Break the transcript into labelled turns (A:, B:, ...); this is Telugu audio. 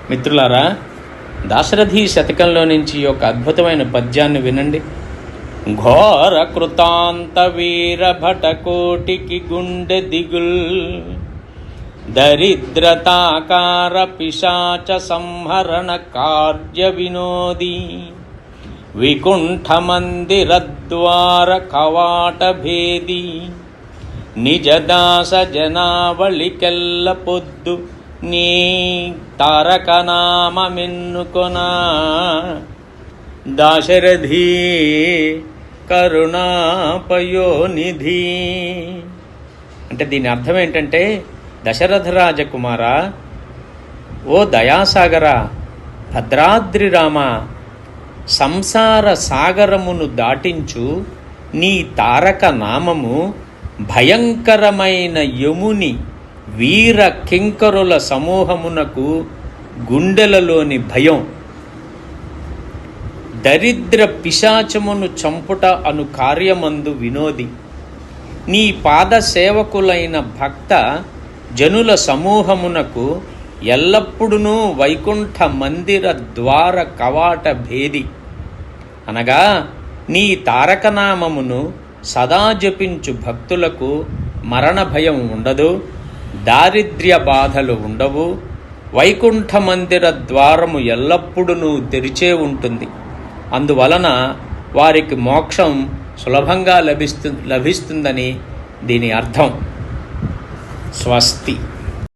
A: మిత్రులారా, దాశరథి శతకంలో నుంచి ఒక అద్భుతమైన పద్యాన్ని వినండి. ఘోర కృతాంత వీర భటకోటికి గుండె దిగుల్, దరిద్రతాకార పిశాచ సంహరణ కార్య వినోది, వికుంఠ మందిరద్వార కవాట భేది, నిజదాస జనావళికెల్ల పొద్దు నీ తారకనామమెన్నుకొనా, దాశరథి కరుణాపయోనిధి. అంటే దీని అర్థం ఏంటంటే, దశరథ రాజకుమార, ఓ దయాసాగరా, భద్రాద్రి రామ, సంసార సాగరమును దాటించు నీ తారక నామము భయంకరమైన యముని వీర కింకరుల సమూహమునకు గుండెలలోని భయం, దరిద్ర పిశాచమును చంపుట అను కార్యమందు వినోది, నీ పాద సేవకులైన భక్త జనుల సమూహమునకు ఎల్లప్పుడూ వైకుంఠ మందిర ద్వార కవాట భేది. అనగా నీ తారకనామమును సదా జపించు భక్తులకు మరణ భయం ఉండదు, దారిద్ర్య బాధలు ఉండవు, వైకుంఠ మందిర ద్వారము ఎల్లప్పుడూ తెరిచే ఉంటుంది. అందువలన వారికి మోక్షం సులభంగా లభిస్తుందని దీని అర్థం. స్వస్తి.